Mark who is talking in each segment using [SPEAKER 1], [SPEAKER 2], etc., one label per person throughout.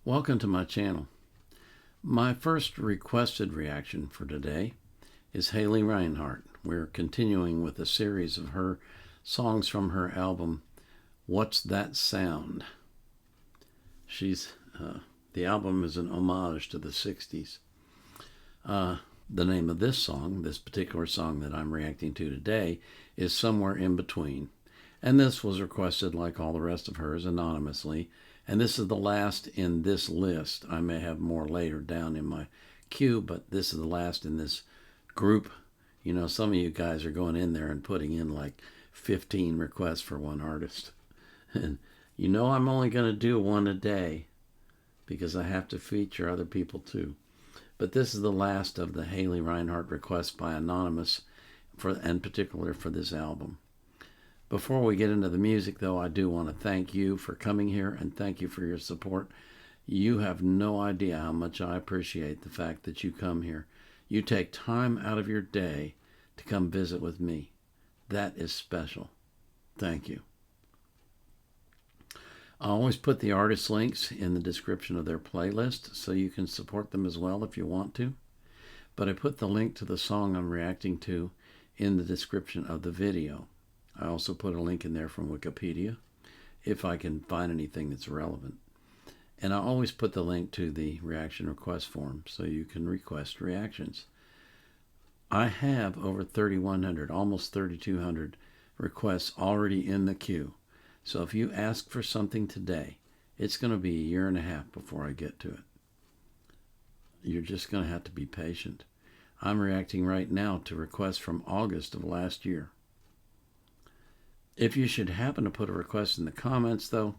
[SPEAKER 1] Welcome to my channel. My first requested reaction for today is Haley Reinhart. We're continuing with a series of her songs from her album, What's That Sound? The album is an homage to the 60s. The name of this song, this particular song that I'm reacting to today, is Somewhere in Between. And this was requested, like all the rest of hers, anonymously. And this is the last in this list. I may have more later down in my queue, but this is the last in this group. You know, some of you guys are going in there and putting in like 15 requests for one artist. And you know I'm only going to do one a day because I have to feature other people too. But this is the last of the Haley Reinhart requests by Anonymous, in particular for this album. Before we get into the music, though, I do want to thank you for coming here and thank you for your support. You have no idea how much I appreciate the fact that you come here. You take time out of your day to come visit with me. That is special. Thank you. I always put the artist links in the description of their playlist so you can support them as well if you want to. But I put the link to the song I'm reacting to in the description of the video. I also put a link in there from Wikipedia if I can find anything that's relevant. And I always put the link to the reaction request form so you can request reactions. I have over 3,100, almost 3,200 requests already in the queue. So if you ask for something today, it's going to be a year and a half before I get to it. You're just going to have to be patient. I'm reacting right now to requests from August of last year. If you should happen to put a request in the comments, though,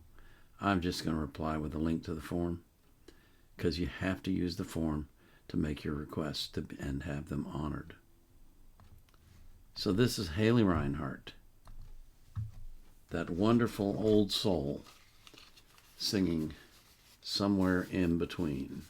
[SPEAKER 1] I'm just going to reply with a link to the form because you have to use the form to make your requests and have them honored. So this is Haley Reinhart, that wonderful old soul, singing Somewhere in Between.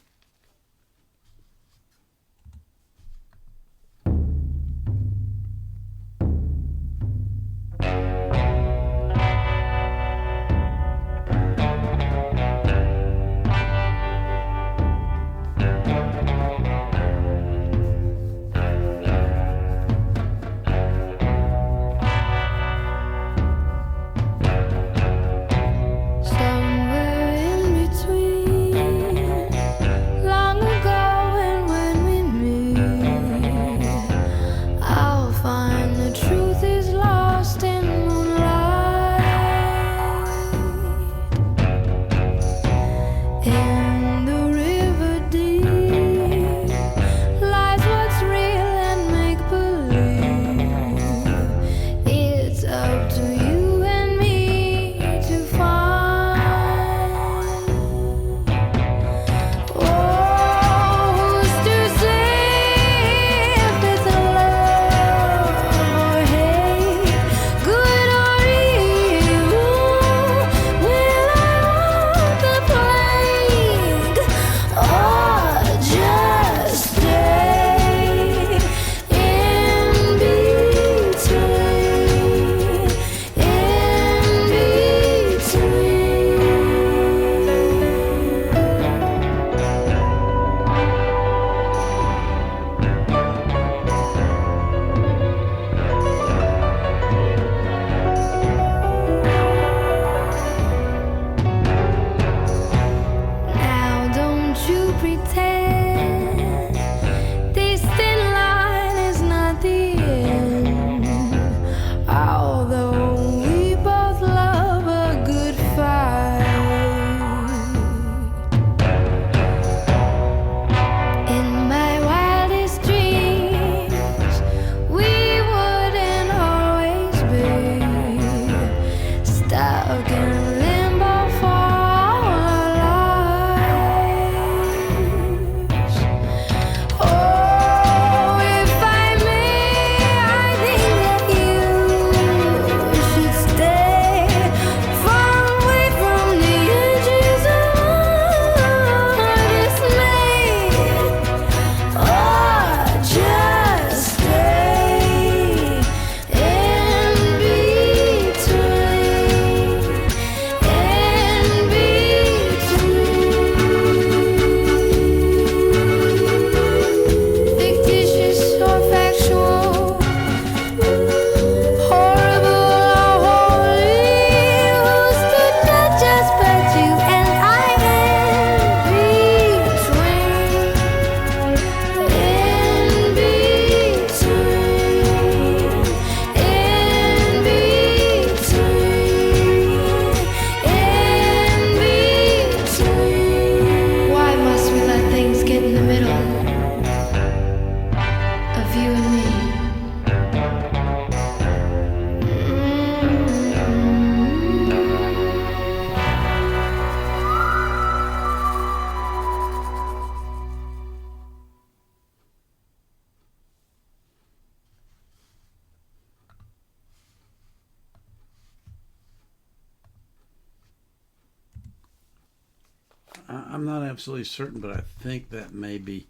[SPEAKER 1] I'm not absolutely certain, but I think that may be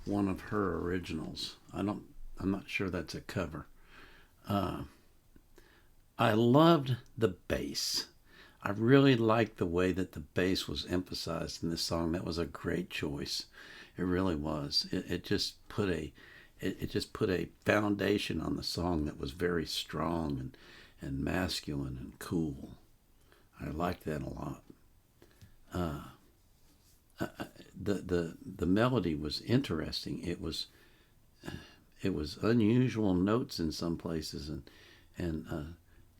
[SPEAKER 1] one of her originals. I'm not sure that's a cover. I loved the bass. I really liked the way that the bass was emphasized in this song. That was a great choice. It really was. It just put a foundation on the song that was very strong and masculine and cool. I liked that a lot. The melody was interesting. It was unusual notes in some places and a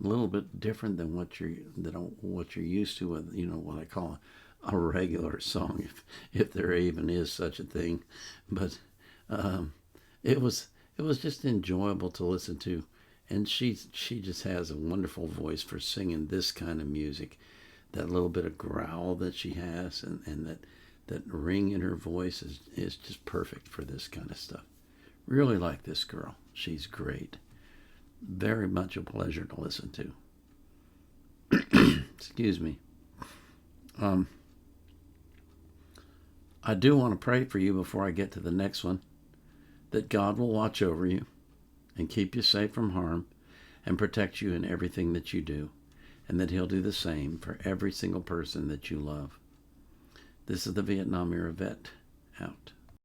[SPEAKER 1] little bit different than what you're used to with what I call a regular song, if there even is such a thing. But it was just enjoyable to listen to, and she just has a wonderful voice for singing this kind of music. That little bit of growl that she has, and that ring in her voice is just perfect for this kind of stuff. Really like this girl. She's great. Very much a pleasure to listen to. Excuse me. I do want to pray for you before I get to the next one, that God will watch over you and keep you safe from harm and protect you in everything that you do, and that He'll do the same for every single person that you love. This is the Vietnam Era Vet out.